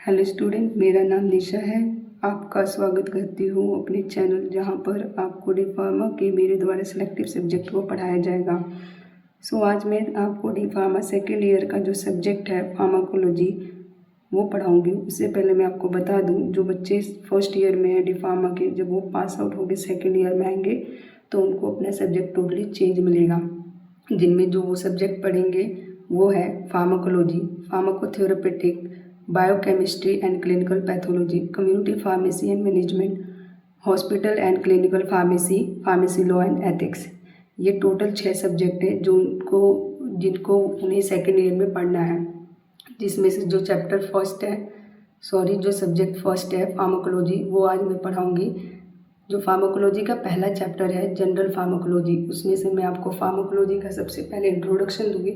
Hello student, मेरा नाम निशा है। आपका स्वागत करती हूँ अपने चैनल, जहाँ पर आपको डी फार्मा के मेरे द्वारा सिलेक्टिव सब्जेक्ट को पढ़ाया जाएगा। आज मैं आपको डी फार्मा सेकेंड ईयर का जो सब्जेक्ट है फार्माकोलॉजी वो पढ़ाऊँगी। उससे पहले मैं आपको बता दूँ, जो बच्चे फर्स्ट ईयर में हैं डी फार्मा के, जब वो पास आउट होकर सेकेंड ईयर में आएंगे तो उनको अपना सब्जेक्ट टोटली चेंज मिलेगा। जिनमें जो वो सब्जेक्ट पढ़ेंगे वो है pharmacology, pharmacotherapeutic, biochemistry and clinical pathology, community pharmacy and management, hospital and clinical pharmacy, pharmacy law and ethics. ये टोटल 6 सब्जेक्ट है जिनको उन्हें सेकेंड ईयर में पढ़ना है। जिसमें से जो सब्जेक्ट फर्स्ट है फार्माकोलॉजी, वो आज मैं पढ़ाऊँगी। जो फार्माकोलॉजी का पहला चैप्टर है जनरल फार्माकोलॉजी, उसमें से मैं आपको फार्माकोलॉजी का सबसे पहले इंट्रोडक्शन दूंगी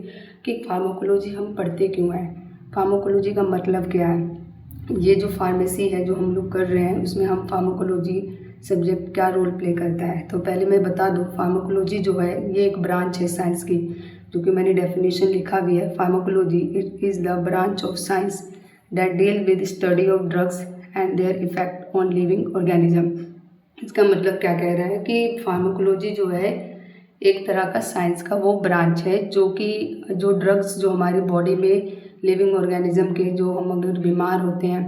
कि फार्माकोलॉजी हम पढ़ते क्यों हैं, फार्माकोलॉजी का मतलब क्या है। ये जो फार्मेसी है जो हम लोग कर रहे हैं, उसमें हम फार्माकोलॉजी सब्जेक्ट क्या रोल प्ले करता है। तो पहले मैं बता दूं, फार्माकोलॉजी जो है ये एक ब्रांच है साइंस की, जो कि मैंने डेफिनेशन लिखा भी है। Pharmacology it is the branch of science that deal with study of drugs and their effect on living organism. इसका मतलब क्या कह रहा है कि फार्माकोलॉजी जो है एक तरह का साइंस का वो ब्रांच है जो ड्रग्स जो हमारी बॉडी में लिविंग ऑर्गेनिज्म के, जो हम अगर बीमार होते हैं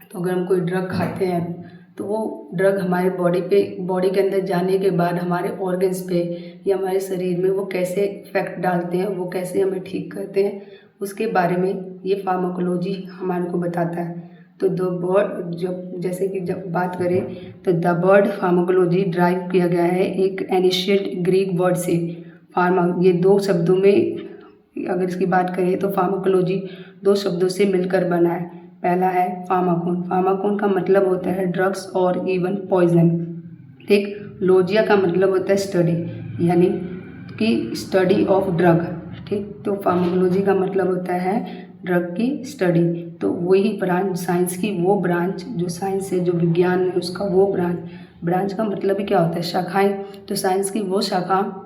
तो अगर हम कोई ड्रग खाते हैं तो वो ड्रग हमारे बॉडी के अंदर जाने के बाद हमारे ऑर्गन्स पे या हमारे शरीर में वो कैसे इफेक्ट डालते हैं, वो कैसे हमें ठीक करते हैं, उसके बारे में ये फार्माकोलॉजी हमारे को बताता है। तो जब बात करें तो द वर्ड फार्माकोलॉजी ड्राइव किया गया है एक एनिशियंट ग्रीक वर्ड से। फार्मा, ये 2 शब्दों में अगर इसकी बात करें तो फार्माकोलॉजी 2 शब्दों से मिलकर बना है। पहला है फार्माकोन। फार्माकोन का मतलब होता है ड्रग्स और इवन पॉइजन। ठीक, लोजिया का मतलब होता है स्टडी, यानी कि स्टडी ऑफ ड्रग। ठीक, तो फार्माकोलॉजी का मतलब होता है ड्रग की स्टडी। तो वही ब्रांच, साइंस की वो ब्रांच, जो साइंस है, जो विज्ञान है उसका वो ब्रांच का मतलब ही क्या होता है, शाखाएं। तो साइंस की वो शाखा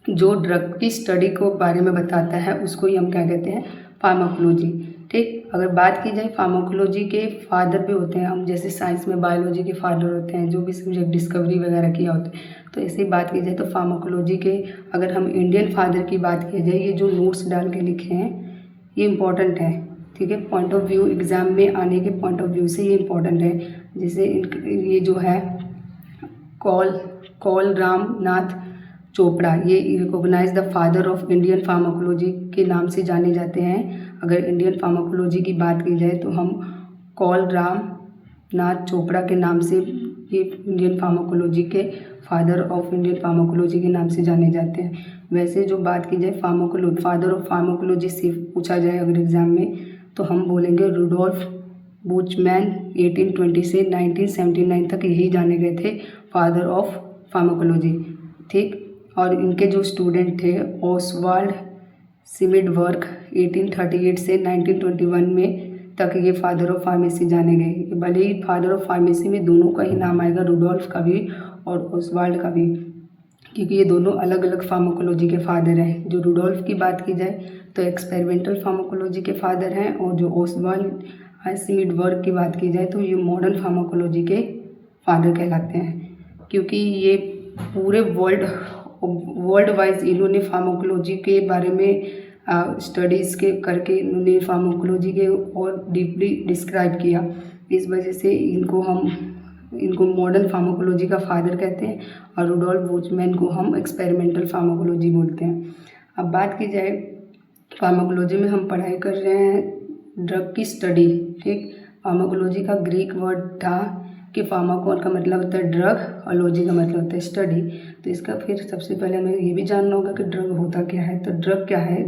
जो ड्रग की स्टडी को बारे में बताता है, उसको ही हम क्या कहते हैं, फार्माकोलॉजी। ठीक, अगर बात की जाए फार्माकोलॉजी के फादर भी होते हैं, हम जैसे साइंस में बायोलॉजी के फादर होते हैं, जो भी सब्जेक्ट डिस्कवरी वगैरह किया होता है, तो ऐसी बात की जाए तो फार्माकोलॉजी के अगर हम इंडियन फादर की बात की जाए, ये जो नोट्स डाल के लिखे हैं ये इम्पॉर्टेंट है। ठीक है, पॉइंट ऑफ व्यू, एग्ज़ाम में आने के पॉइंट ऑफ व्यू से ये इम्पॉर्टेंट है। जैसे ये जो है कॉल रामनाथ चोपड़ा, ये recognise the father of Indian pharmacology के नाम से जाने जाते हैं। अगर इंडियन फार्माकोलॉजी की बात की जाए तो हम कॉल रामनाथ चोपड़ा के नाम से, ये इंडियन फार्माकोलॉजी के फादर ऑफ इंडियन फार्माकोलॉजी के नाम से जाने जाते हैं। वैसे जो बात की जाए फादर ऑफ फार्माकोलॉजी से पूछा जाए अगर एग्ज़ाम में, तो हम बोलेंगे रुडोल्फ बुचमैन। 1820 से 1979 तक यही जाने गए थे फादर ऑफ फार्माकोलॉजी। ठीक, और इनके जो स्टूडेंट थे ओसवाल्ड सिमिडवर्क 1838 से 1921 में तक ये फादर ऑफ फार्मेसी जाने गए। भले ही फादर ऑफ फार्मेसी में दोनों का ही नाम आएगा, रुडोल्फ का भी और ओसवाल्ड का भी, क्योंकि ये दोनों अलग अलग फार्माकोलॉजी के फादर हैं। जो रुडोल्फ की बात की जाए तो एक्सपेरिमेंटल फार्माकोलॉजी के फादर हैं, और जो ओसवाल्ड सिमिडवर्क की बात की जाए तो ये मॉडर्न फार्माकोलॉजी के फादर कहलाते हैं। क्योंकि ये पूरे वर्ल्ड वाइज इन्होंने फार्माकोलॉजी के बारे में स्टडीज़ के करके इन्होंने फार्माकोलॉजी के और डीपली डिस्क्राइब किया। इस वजह से इनको मॉडर्न फार्माकोलॉजी का फादर कहते हैं, और रुडोल्फ बुचमैन को हम एक्सपेरिमेंटल फार्माकोलॉजी बोलते हैं। अब बात की जाए, फार्माकोलॉजी में हम पढ़ाई कर रहे हैं ड्रग की स्टडी। ठीक, फार्माकोलॉजी का ग्रीक वर्ड था कि फार्माकोन का मतलब होता है ड्रग और लॉजी का मतलब होता है स्टडी। तो इसका फिर सबसे पहले हमें ये भी जानना होगा कि ड्रग होता क्या है। तो ड्रग क्या है,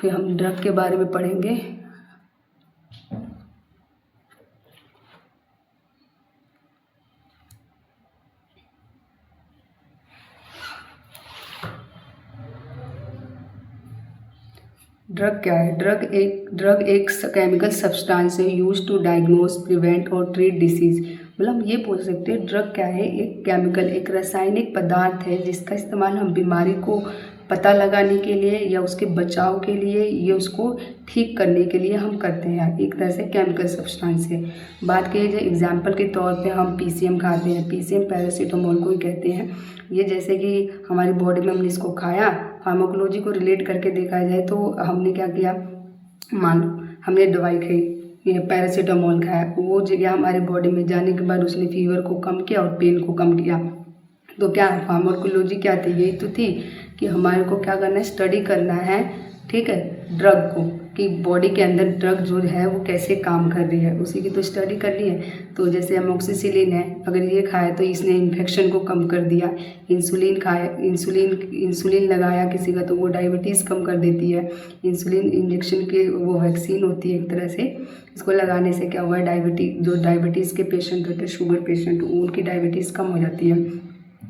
फिर हम ड्रग के बारे में पढ़ेंगे। ड्रग क्या है, ड्रग एक केमिकल सब्सटेंस है यूज टू डायग्नोज, प्रिवेंट और ट्रीट डिसीज। मतलब ये बोल सकते हैं ड्रग क्या है, एक केमिकल, एक रासायनिक पदार्थ है जिसका इस्तेमाल हम बीमारी को पता लगाने के लिए या उसके बचाव के लिए या उसको ठीक करने के लिए हम करते हैं, एक तरह से केमिकल सब्सटेंस है। बात की जाए एग्जाम्पल के तौर पे हम पीसीएम खाते हैं, पीसीएम पैरासीटामोल को ही कहते हैं। ये जैसे कि हमारी बॉडी में हमने इसको खाया, फार्माकोलॉजी को रिलेट करके देखा जाए तो हमने क्या किया, मान लो हमने दवाई खाई, ये पैरासीटामोल खाया, वो जगह हमारे बॉडी में जाने के बाद उसने फीवर को कम किया और पेन को कम किया। तो क्या फार्माकोलॉजी क्या थी, यही तो थी कि हमारे को क्या करना है, स्टडी करना है, ठीक है, ड्रग को, कि बॉडी के अंदर ड्रग जो है वो कैसे काम कर रही है, उसी की तो स्टडी कर ली है। तो जैसे अमोक्सिसिलिन है, अगर ये खाया तो इसने इन्फेक्शन को कम कर दिया। इंसुलिन खाया, इंसुलिन लगाया किसी का तो वो डायबिटीज़ कम कर देती है। इंसुलिन इंजेक्शन के वो वैक्सीन होती है एक तरह से, इसको लगाने से क्या हुआ, जो डायबिटीज़ के पेशेंट होते हैं, शुगर पेशेंट, उनकी डायबिटीज़ कम हो जाती है,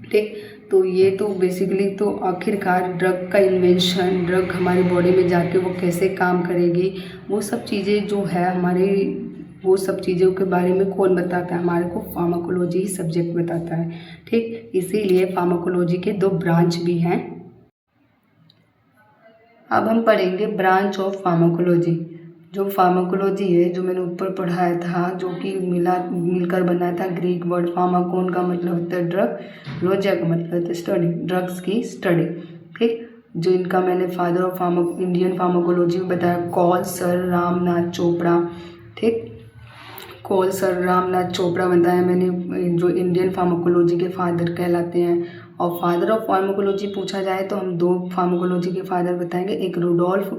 ठीक। तो ये तो बेसिकली तो आखिरकार ड्रग का इन्वेंशन, ड्रग हमारी बॉडी में जाके वो कैसे काम करेगी, वो सब चीज़ें जो है हमारे, वो सब चीज़ों के बारे में कौन बताता है, हमारे को फार्माकोलॉजी ही सब्जेक्ट बताता है, ठीक। इसीलिए फार्माकोलॉजी के 2 ब्रांच भी हैं। अब हम पढ़ेंगे ब्रांच ऑफ फार्माकोलॉजी। जो फार्माकोलॉजी है, जो मैंने ऊपर पढ़ाया था, जो कि मिलकर बना था ग्रीक वर्ड फार्माकोन का मतलब होता है ड्रग, लोजिया का मतलब होता है स्टडी, ड्रग्स की स्टडी, ठीक। जो इनका मैंने फादर ऑफ इंडियन फार्माकोलॉजी बताया, कॉल सर रामनाथ चोपड़ा, ठीक। कॉल सर रामनाथ चोपड़ा बताया मैंने, जो इंडियन फार्माकोलॉजी के फादर कहलाते हैं। और फादर ऑफ फार्माकोलॉजी पूछा जाए तो हम 2 फार्माकोलॉजी के फादर बताएंगे, एक रुडोल्फ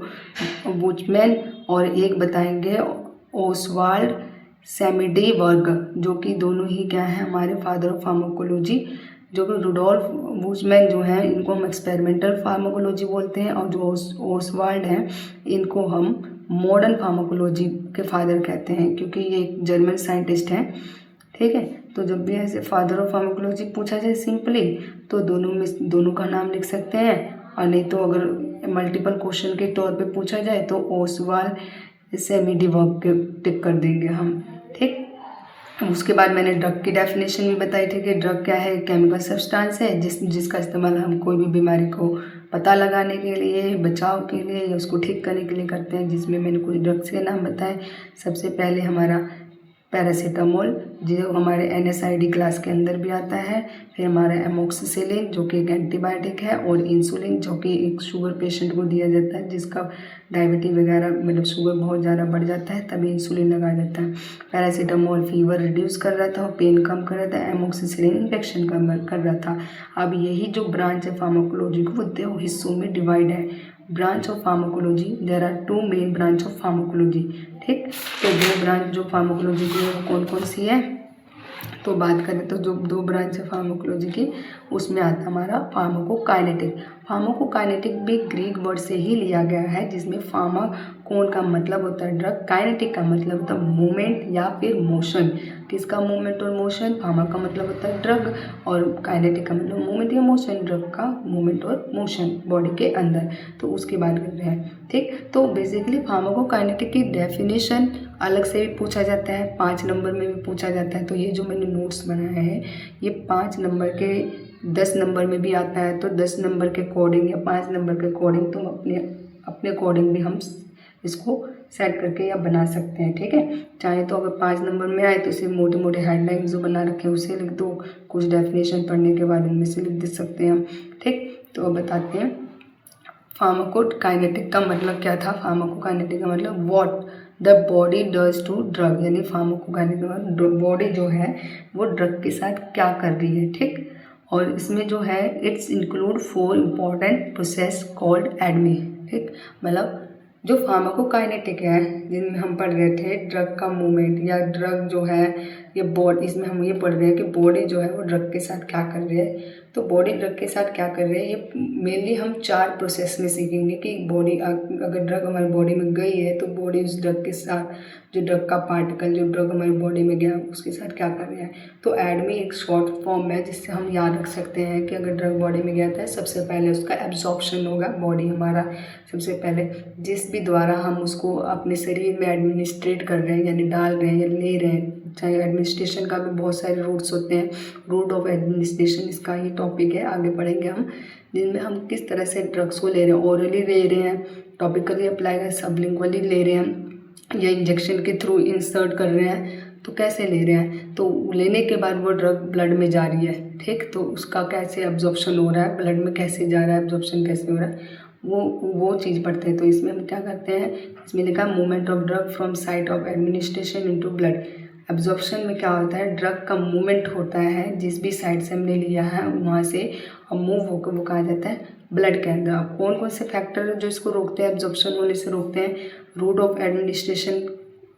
बुचमैन और एक बताएंगे ओसवाल्ड सेमिडेबर्ग, जो कि दोनों ही क्या है हमारे फादर ऑफ फार्माकोलॉजी। जो कि रुडोल्फ बुचमैन जो है इनको हम एक्सपेरिमेंटल फार्माकोलॉजी बोलते हैं, और जो ओसवाल्ड हैं इनको हम मॉडर्न फार्माकोलॉजी के फादर कहते हैं, क्योंकि ये एक जर्मन साइंटिस्ट हैं, ठीक है। तो जब भी ऐसे फादर ऑफ फार्माकोलॉजी पूछा जाए सिंपली, तो दोनों का नाम लिख सकते हैं, और नहीं तो अगर मल्टीपल क्वेश्चन के तौर पे पूछा जाए तो ओसवाल्ड सेमिडेबर्ग के टिक कर देंगे हम, ठीक। उसके बाद मैंने ड्रग की डेफिनेशन भी बताई थी कि ड्रग क्या है, केमिकल सब्सटेंस है जिसका इस्तेमाल हम कोई भी बीमारी को पता लगाने के लिए, बचाव के लिए या उसको ठीक करने के लिए करते हैं, जिसमें मैंने कुछ ड्रग्स के नाम बताए। सबसे पहले हमारा पैरासीटामोल, जो हमारे NSAID क्लास के अंदर भी आता है। फिर हमारा एमोक्सिसिलिन, जो कि एक एंटीबायोटिक है, और इंसुलिन, जो कि एक शुगर पेशेंट को दिया जाता है जिसका डायबिटीज वगैरह मतलब शुगर बहुत ज़्यादा बढ़ जाता है, तभी इंसुलिन लगाया जाता है। पैरासीटामोल फीवर रिड्यूस कर रहा था और पेन कम कर रहा था, एमोक्सिसिलिन इन्फेक्शन कम कर रहा था। अब यही जो ब्रांच है फार्माकोलॉजी को, वो 2 हिस्सों में डिवाइड है। Branch of pharmacology, there are 2 main branch of pharmacology, ठीक। तो 2 ब्रांच जो फार्माकोलॉजी की है वो कौन कौन सी है, तो बात करें तो जो 2 ब्रांच है फार्माकोलॉजी की, उसमें आता हमारा फार्माकोकाइनेटिक। फार्माकोकाइनेटिक भी ग्रीक वर्ड से ही लिया गया है, जिसमें फार्माकोन का मतलब होता है ड्रग, काइनेटिक का मतलब होता है मूवमेंट या फिर मोशन। किसका मूवमेंट और मोशन, फार्मा का मतलब होता है ड्रग, और काइनेटिक का मतलब मूवमेंट या मोशन, ड्रग का मूवमेंट और मोशन बॉडी के अंदर, तो उसकी बात कर रहे हैं, ठीक। तो बेसिकली फार्माकोकाइनेटिक की डेफिनेशन अलग से भी पूछा जाता है, 5 नंबर में भी पूछा जाता है। तो ये जो मैंने नोट्स बनाए हैं ये 5 नंबर के 10 नंबर में भी आता है, तो 10 नंबर के अकॉर्डिंग या 5 नंबर के अकॉर्डिंग तुम अपने अकॉर्डिंग भी हम इसको सेट करके या बना सकते हैं, ठीक है। चाहे तो अगर 5 नंबर में आए तो सिर्फ मोटे मोटे हेडलाइन जो बना रखे हैं उसे लिख दो, कुछ डेफिनेशन पढ़ने के बाद उनमें से लिख दे सकते हैं हम, ठीक। तो अब बताते हैं फार्माकोकाइनेटिक का मतलब क्या था। फार्माकोकाइनेटिक का मतलब what the body does to drug, यानी फार्माकोकाइनेटिक का मतलब बॉडी जो है वो ड्रग के साथ क्या कर रही है, ठीक। और इसमें जो है it's include 4 important process called ADME, ठीक। मतलब जो फार्माकोकाइनेटिक है, जिनमें हम पढ़ रहे थे ड्रग का मूवमेंट या ड्रग जो है ये बॉडी, इसमें हम ये पढ़ रहे हैं कि बॉडी जो है वो ड्रग के साथ क्या कर रही है। तो बॉडी ड्रग के साथ क्या कर रही है, ये मेनली हम 4 प्रोसेस में सीखेंगे कि बॉडी अगर ड्रग हमारी बॉडी में गई है तो बॉडी उस ड्रग के साथ, जो ड्रग का पार्टिकल जो ड्रग हमारी बॉडी में गया उसके साथ क्या कर रहा है। तो एडमी एक शॉर्ट फॉर्म है जिससे हम याद रख सकते हैं कि अगर ड्रग बॉडी में गया था सबसे पहले उसका एब्जॉर्प्शन होगा, बॉडी हमारा सबसे पहले जिस भी द्वारा हम उसको अपने शरीर में एडमिनिस्ट्रेट कर रहे हैं यानी डाल रहे हैं या ले रहे हैं, चाहे एडमिनिस्ट्रेशन का भी बहुत सारे रूट्स होते हैं, रूट ऑफ एडमिनिस्ट्रेशन इसका ही टॉपिक है, आगे पढ़ेंगे हम, जिनमें हम किस तरह से ड्रग्स को ले रहे हैं, ओरली ले रहे हैं, टॉपिकली अप्लाई कर, सबलिंगुअली ले रहे हैं या इंजेक्शन के थ्रू इंसर्ट कर रहे हैं, तो कैसे ले रहे हैं, तो लेने के बाद वो ड्रग ब्लड में जा रही है, ठीक, तो उसका कैसे एब्जॉर्प्शन हो रहा है, ब्लड में कैसे जा रहा है, एब्जॉर्प्शन कैसे हो रहा है, वो चीज़ पढ़ते हैं। तो इसमें हम क्या करते हैं, इसमें लिखा movement of drug from site of administration into blood. Absorption में क्या होता है, ड्रग का मूवमेंट होता है जिस भी साइड से हमने लिया है वहाँ से, और मूव होकर वो कहा जाता है ब्लड के अंदर। कौन कौन से फैक्टर जो इसको रोकते हैं, एब्जॉर्प्शन होने से रोकते हैं, रूट ऑफ एडमिनिस्ट्रेशन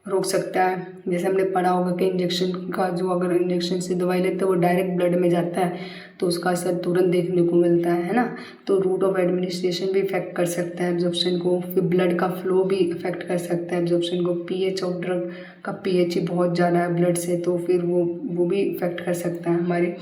रोक सकता है, जैसे हमने पढ़ा होगा कि इंजेक्शन का जो, अगर इंजेक्शन से दवाई लेते हैं वो डायरेक्ट ब्लड में जाता है तो उसका असर तुरंत देखने को मिलता है ना, तो रूट ऑफ एडमिनिस्ट्रेशन भी इफेक्ट कर सकता है एब्जॉर्प्शन को। फिर ब्लड का फ्लो भी इफेक्ट कर सकता है एब्जॉर्प्शन को, पीएच ऑफ ड्रग का पीएच ही बहुत ज़्यादा है ब्लड से, तो फिर वो भी इफेक्ट कर सकता है हमारे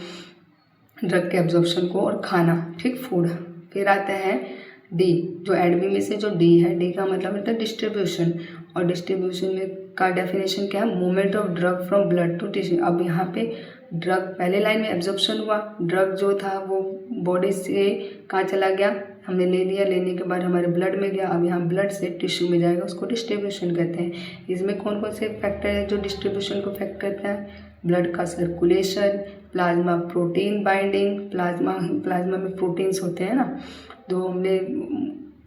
ड्रग के एब्जॉर्प्शन को। और खाना, ठीक, फूड। फिर आता है डी, जो एडमी में से जो डी है, डी का मतलब होता है डिस्ट्रीब्यूशन, और डिस्ट्रीब्यूशन में का डेफिनेशन क्या है, movement of drug from blood to tissue. अब यहाँ पे ड्रग पहले लाइन में एब्जॉर्प्शन हुआ, ड्रग जो था वो बॉडी से कहाँ चला गया, हमने ले लिया, लेने के बाद हमारे ब्लड में गया, अब यहाँ ब्लड से टिश्यू में जाएगा, उसको डिस्ट्रीब्यूशन कहते हैं। इसमें कौन कौन से फैक्टर है जो डिस्ट्रीब्यूशन को इफेक्ट करता है, ब्लड का circulation, plasma protein binding, plasma में प्रोटीन्स होते हैं ना, तो हमने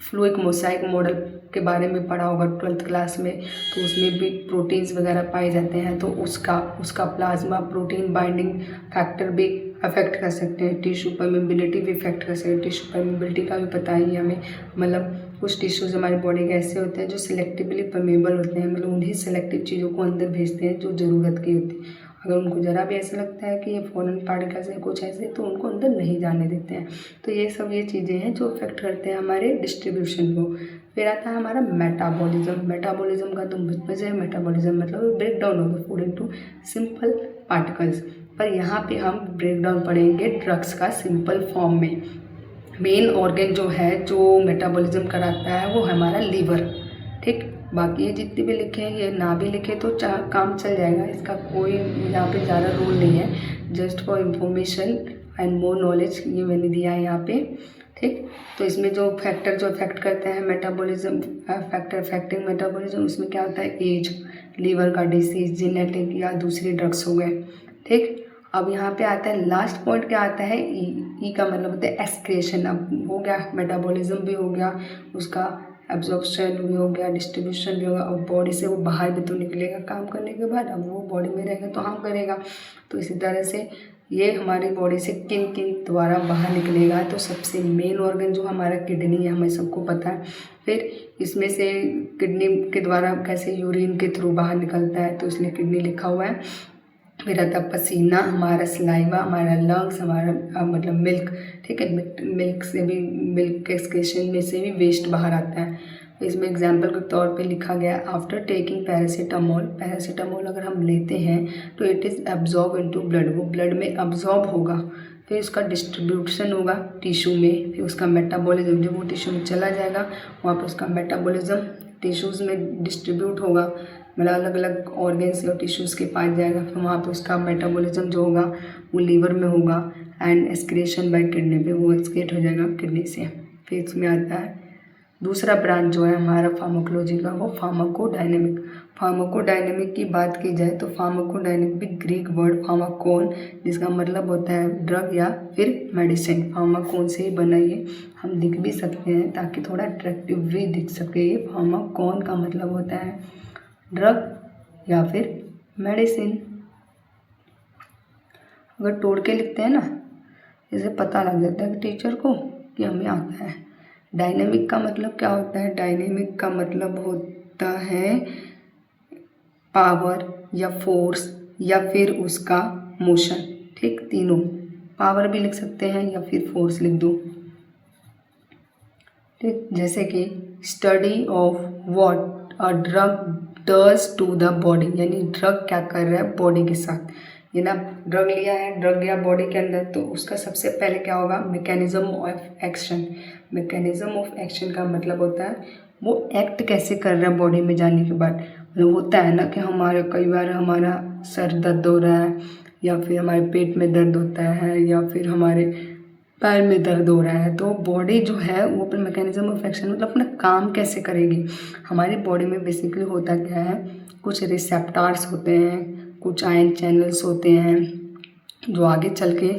फ्लूइक मोसाइक मॉडल के बारे में पढ़ा होगा 12th क्लास में, तो उसमें भी प्रोटीन्स वगैरह पाए जाते हैं, तो उसका प्लाज्मा प्रोटीन बाइंडिंग फैक्टर भी अफेक्ट कर सकते हैं। टिश्यू परमेबिलिटी भी इफेक्ट कर सकते हैं, टिश्यू परमेबिलिटी का भी पता ही है हमें, मतलब कुछ टिश्यूज हमारी बॉडी के ऐसे होते हैं जो सिलेक्टिवली परमेबल होते हैं, मतलब उन्हीं सिलेक्टिव चीज़ों को अंदर भेजते हैं जो ज़रूरत की होती है। अगर उनको ज़रा भी ऐसा लगता है कि ये फॉरेन पार्टिकल्स है कुछ ऐसे, तो उनको अंदर नहीं जाने देते हैं। तो ये चीज़ें हैं जो इफेक्ट करते हैं हमारे डिस्ट्रीब्यूशन को। फिर आता है हमारा मेटाबॉलिज्म। मेटाबॉलिज्म का तुम बचपन से, मेटाबॉलिज्म मतलब break down of the food into simple particles, पर यहाँ पे हम ब्रेक डाउन पढ़ेंगे ड्रग्स का सिंपल फॉर्म में। मेन ऑर्गन जो है जो मेटाबॉलिज्म कराता है वो हमारा लीवर, ठीक, बाकी ये जितने भी लिखे हैं, ये ना भी लिखे तो काम चल जाएगा, इसका कोई यहाँ पे ज़्यादा रोल नहीं है, just for information and more knowledge ये मैंने दिया है यहाँ पे, ठीक। तो इसमें जो फैक्टर जो इफेक्ट करते हैं मेटाबॉलिज्म, फैक्टर इफेक्टिंग मेटाबॉलिज्म, उसमें क्या होता है, एज, लीवर का डिसीज, जेनेटिक या दूसरे ड्रग्स हो गए, ठीक। अब यहाँ पे आता है लास्ट पॉइंट, क्या आता है, ई का मतलब होता है एक्सक्रीशन। अब हो गया मेटाबॉलिज्म भी हो गया, उसका एब्जॉर्प्शन भी हो गया, डिस्ट्रीब्यूशन भी होगा, और बॉडी से वो बाहर भी तो निकलेगा काम करने के बाद, अब वो बॉडी में रहेगा तो हार्म करेगा। तो इसी तरह से ये हमारी बॉडी से किन किन द्वारा बाहर निकलेगा, तो सबसे मेन ऑर्गन जो हमारा किडनी है, हमें सबको पता है। फिर इसमें से किडनी के द्वारा कैसे यूरिन के थ्रू बाहर निकलता है, तो इसलिए किडनी लिखा हुआ है। फिर आता है पसीना, हमारा सलाइवा, हमारा लंग्स, हमारा मतलब मिल्क, ठीक है, मिल्क से भी, मिल्क एक्सक्रीशन में से भी वेस्ट बाहर आता है। तो इसमें एग्जाम्पल के तौर पे लिखा गया है, आफ्टर टेकिंग पैरासीटामोल, पैरासीटामोल अगर हम लेते हैं तो it is absorb into blood, वो ब्लड में एब्जॉर्ब होगा, फिर उसका डिस्ट्रीब्यूशन होगा टिश्यू में, फिर उसका मेटाबॉलिज्म, जब वो टिश्यू में चला जाएगा वहाँ पर उसका मेटाबॉलिज्म टिश्यूज़ में डिस्ट्रीब्यूट होगा, मतलब अलग अलग ऑर्गन्स और टिश्यूज़ के पास जाएगा, फिर वहाँ पे उसका मेटाबॉलिज्म जो होगा वो लीवर में होगा, एंड एक्सक्रीशन बाय किडनी पे, वो एक्सक्रीट हो जाएगा किडनी से। फिर इसमें आता है दूसरा ब्रांच जो है हमारा फार्माकोलॉजी का, वो फार्माकोडायनेमिक। फार्माकोडायनेमिक की बात की जाए तो फार्माकोडायनेमिक ग्रीक वर्ड फार्माकोन, जिसका मतलब होता है ड्रग या फिर मेडिसिन, फार्माकोन से ही बना, ये हम लिख भी सकते हैं ताकि थोड़ा अट्रैक्टिव भी दिख सके। ये फार्माकोन का मतलब होता है ड्रग या फिर मेडिसिन। अगर तोड़ के लिखते हैं ना, इसे पता लग जाता है टीचर को कि हमें आता है। डायनेमिक का मतलब क्या होता है, डायनेमिक का मतलब होता है पावर या फोर्स या फिर उसका मोशन, ठीक, तीनों, पावर भी लिख सकते हैं या फिर फोर्स लिख दो, ठीक। जैसे कि study of what a drug does to the body, यानी ड्रग क्या कर रहा है बॉडी के साथ, ये ना ड्रग लिया है, ड्रग गया बॉडी के अंदर, तो उसका सबसे पहले क्या होगा, mechanism of action. Mechanism of action का मतलब होता है वो एक्ट कैसे कर रहा है बॉडी में जाने के बाद। मतलब होता है ना कि हमारे कई बार हमारा सर दर्द हो रहा है, या फिर हमारे पेट में दर्द होता है, या फिर हमारे पैर में दर्द हो रहा है, तो बॉडी जो है वो अपने मैकेनिज्म ऑफ एक्शन मतलब अपना काम कैसे करेगी। हमारी बॉडी में बेसिकली होता क्या है, कुछ रिसेप्टार्स होते हैं, कुछ आयन चैनल्स होते हैं, जो आगे चल के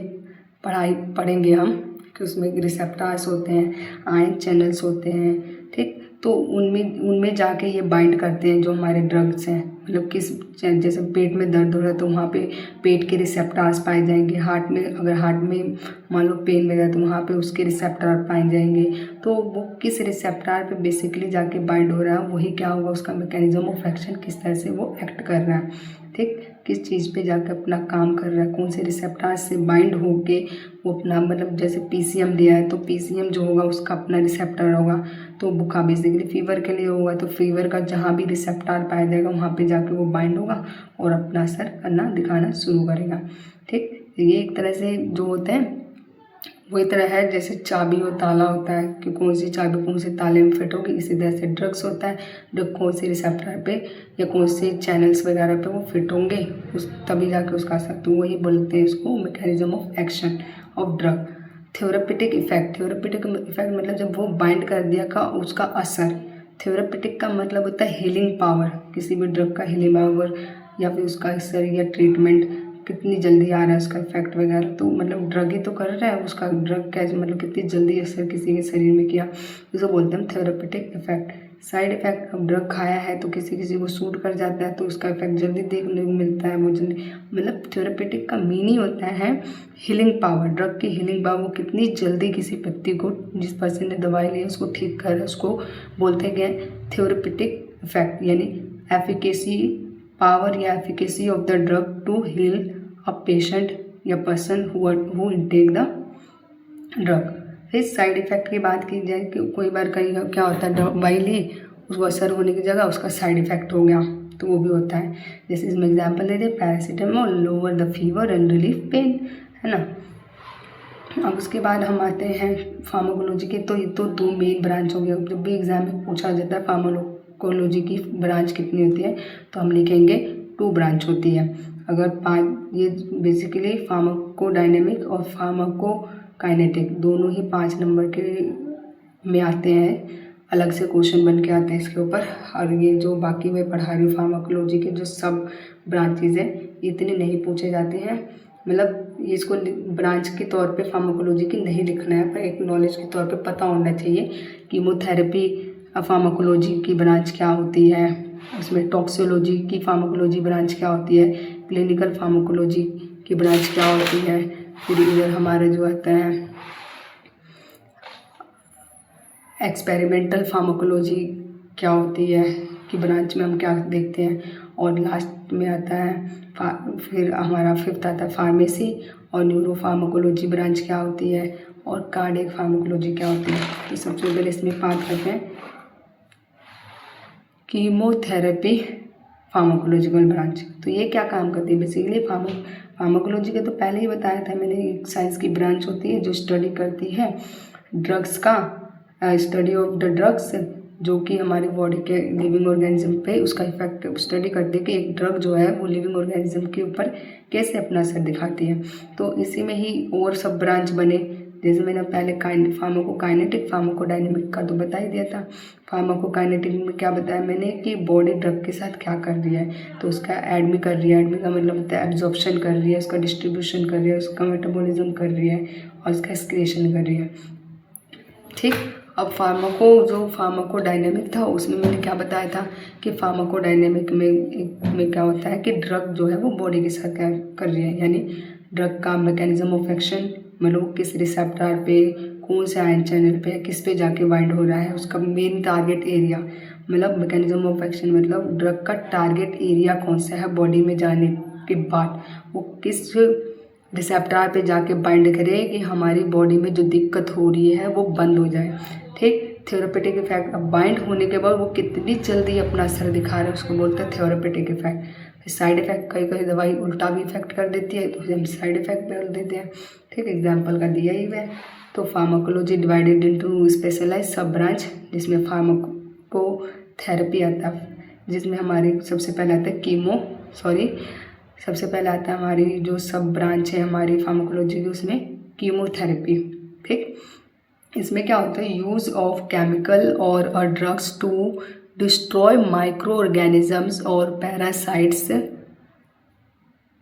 पढ़ेंगे हम कि उसमें रिसेप्टार्स होते हैं, आयन चैनल्स होते हैं, ठीक। तो उनमें जाके ये बाइंड करते हैं जो हमारे ड्रग्स हैं, मतलब जैसे पेट में दर्द हो रहा है तो वहाँ पे पेट के रिसेप्टार्स पाए जाएंगे। हार्ट में, अगर हार्ट में मान लो पेन लगा तो वहाँ पे उसके रिसेप्टार पाए जाएंगे। तो वो किस रिसेप्टार पे बेसिकली जाके बाइंड हो रहा है, वही क्या होगा, उसका मैकेनिज्म ऑफ एक्शन किस तरह से वो एक्ट कर रहा है, ठीक। किस चीज़ पे जाकर अपना काम कर रहा है, कौन से रिसेप्टार से बाइंड होके वो अपना, मतलब जैसे पीसीएम दिया है तो पीसीएम जो होगा उसका अपना रिसेप्टर होगा। तो बुखार बेसिकली फीवर के लिए होगा, तो फीवर का जहाँ भी रिसेप्टार पाया जाएगा वहाँ पे जाके वो बाइंड होगा और अपना असर करना दिखाना शुरू करेगा, ठीक। ये एक तरह से जो होते हैं वही तरह है जैसे चाबी और ताला होता है कि कौन सी चाबी कौन से ताले में फिट होगी, इसी तरह से ड्रग्स होता है, ड्रग कौन से रिसेप्टर पे या कौन से चैनल्स वगैरह पे वो फिट होंगे उस तभी जाके उसका असर, तो वही बोलते हैं उसको mechanism of action of drug. Therapeutic effect मतलब जब वो बाइंड कर दिया का उसका असर। थेरेप्यूटिक का मतलब होता है हीलिंग पावर, किसी भी ड्रग का हीलिंग पावर या फिर उसका असर या ट्रीटमेंट कितनी जल्दी आ रहा है उसका इफेक्ट वगैरह, तो मतलब ड्रग ही तो कर रहा है, उसका ड्रग कैसे मतलब कितनी जल्दी असर किसी के शरीर में किया, उसको बोलते हैं थेरेप्यूटिक इफेक्ट। साइड इफेक्ट, अब ड्रग खाया है तो किसी को सूट कर जाता है तो उसका इफेक्ट जल्दी देखने को मिलता है, वो जल्दी, मतलब थेरेप्यूटिक का मीनिंग होता है हीलिंग पावर। ड्रग की हीलिंग पावर, वो कितनी जल्दी किसी व्यक्ति को, जिस पर्सन ने दवाई ली उसको ठीक कर, उसको बोलते गए थेरेप्यूटिक इफेक्ट, यानी एफिकेसी पावर या efficacy of the drug to heal a patient या person who intake the drug. फिर साइड इफेक्ट की बात की जाए कि कोई बार कहीं क्या होता है, दवाई ली उसको असर होने की जगह उसका साइड इफेक्ट हो गया, तो वो भी होता है। जैसे इसमें एग्जांपल दे दिए, paracetamol lower the fever and relief pen, है ना। अब उसके बाद हम आते हैं फार्माकोलॉजी के, तो ये तो दो मेन ब्रांच हो गया। जब भी एग्जाम में पूछा जाता है फार्माकोलॉजी की ब्रांच कितनी होती है, तो हम लिखेंगे 2 ब्रांच होती है। अगर 5, ये बेसिकली फार्माकोडायनेमिक और फार्माकोकाइनेटिक दोनों ही 5 नंबर के में आते हैं, अलग से क्वेश्चन बन के आते हैं इसके ऊपर। और ये जो बाकी मैं पढ़ा रही हूँ फार्माकोलॉजी के जो सब ब्रांचेज हैं, इतने नहीं पूछे जाते हैं, मतलब इसको ब्रांच के तौर पे फार्माकोलॉजी की नहीं लिखना है, पर एक नॉलेज के तौर पे पता होना चाहिए। कीमोथेरेपी फार्माकोलॉजी की ब्रांच क्या होती है, उसमें टॉक्सियोलॉजी की फार्माकोलॉजी ब्रांच क्या होती है, क्लिनिकल फार्माकोलॉजी की ब्रांच क्या होती है। फिर इधर हमारा जो आता है एक्सपेरिमेंटल फार्माकोलॉजी क्या होती है कि ब्रांच में हम क्या देखते हैं। और लास्ट में आता है फिर हमारा 5th आता है फार्मेसी और न्यूरो फार्माकोलॉजी ब्रांच क्या होती है, और कार्डियक फार्माकोलॉजी क्या होती है। तो सबसे पहले इसमें बात करते हैं कीमोथेरेपी फार्माकोलॉजिकल ब्रांच। तो ये क्या काम करती है, बेसिकली फार्माकोलॉजी का तो पहले ही बताया था मैंने, एक साइंस की ब्रांच होती है जो स्टडी करती है ड्रग्स का, स्टडी ऑफ द ड्रग्स, जो कि हमारी बॉडी के लिविंग ऑर्गेनिज्म पे उसका इफेक्ट स्टडी करती है कि एक ड्रग जो है वो लिविंग ऑर्गेनिज्म के ऊपर कैसे अपना असर दिखाती है। तो इसी में ही और सब ब्रांच बने, जैसे मैंने पहले फार्माकोकाइनेटिक फार्माकोडायनेमिक का तो बता ही दिया था। फार्माकोकाइनेटिक में क्या बताया मैंने कि बॉडी ड्रग के साथ क्या कर रही है, तो उसका एडमी कर रही है, एडमी का मतलब होता है एब्जॉर्प्शन कर रही है, उसका डिस्ट्रीब्यूशन कर रही है, उसका मेटाबॉलिज्म कर रही है और उसका एक्सक्रीशन कर रही है, ठीक। अब फार्माकोडायनेमिक था, उसमें मैंने क्या बताया था कि फार्माकोडायनेमिक में क्या होता है कि ड्रग जो है वो बॉडी के साथ क्या कर रही है, यानी ड्रग का मैकेनिज्म ऑफ एक्शन, मतलब किस रिसेप्टर पे, कौन से आयन चैनल पे, किस पे जाके बाइंड हो रहा है, उसका मेन टारगेट एरिया, मतलब मैकेनिज्म ऑफ एक्शन मतलब ड्रग का टारगेट एरिया कौन सा है बॉडी में जाने के बाद, वो किस रिसेप्टर पे जाके बाइंड करे कि हमारी बॉडी में जो दिक्कत हो रही है वो बंद हो जाए, ठीक। थेरेपेटिक इफेक्ट, अब बाइंड होने के बाद वो कितनी जल्दी अपना असर दिखा रहा है उसको बोलते हैं थेरेपेटिक इफेक्ट। साइड इफेक्ट, कई दवाई उल्टा भी इफेक्ट कर देती है तो उसे हम साइड इफेक्ट बोल देते हैं, ठीक। एग्जाम्पल का दिया ही है। तो फार्माकोलॉजी डिवाइडेड इनटू स्पेशलाइज सब ब्रांच, जिसमें फार्माकोथेरेपी आता है, जिसमें हमारी सबसे पहले आता है सबसे पहले आता है हमारी जो सब ब्रांच है हमारी फार्माकोलॉजी की, उसमें कीमोथेरेपी, ठीक। इसमें क्या होता है, यूज़ ऑफ केमिकल और drugs to destroy micro organisms और पैरासाइट्स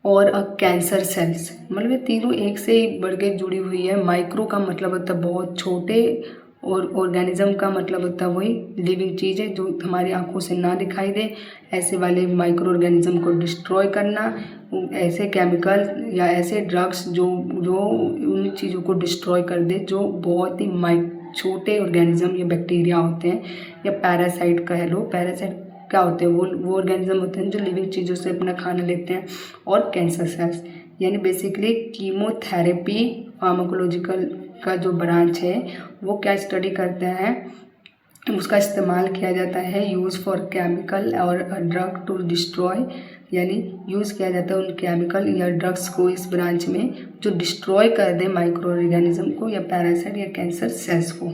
और कैंसर सेल्स। मतलब ये तीनों एक से ही बढ़ के जुड़ी हुई है। माइक्रो का मतलब होता है बहुत छोटे, और ऑर्गेनिज्म का मतलब होता है वही लिविंग चीज़ है जो हमारी आंखों से ना दिखाई दे। ऐसे वाले माइक्रो ऑर्गेनिज्म को डिस्ट्रॉय करना, ऐसे केमिकल या ऐसे ड्रग्स जो जो उन चीज़ों को डिस्ट्रॉय कर दे जो बहुत ही छोटे ऑर्गेनिज्म या बैक्टीरिया होते हैं, या पैरासाइट कह लो। पैरासाइट क्या होते हैं, वो ऑर्गेनिज्म होते हैं जो लिविंग चीज़ों से अपना खाना लेते हैं। और कैंसर सेल्स, यानी बेसिकली कीमोथेरेपी फार्माकोलॉजिकल का जो ब्रांच है वो क्या स्टडी करते हैं, उसका इस्तेमाल किया जाता है यूज़ फॉर केमिकल और ड्रग टू डिस्ट्रॉय, यानी यूज़ किया जाता है उन केमिकल या ड्रग्स को इस ब्रांच में जो डिस्ट्रॉय कर दे माइक्रो ऑर्गेनिज्म को या पैरासाइट या कैंसर सेल्स को।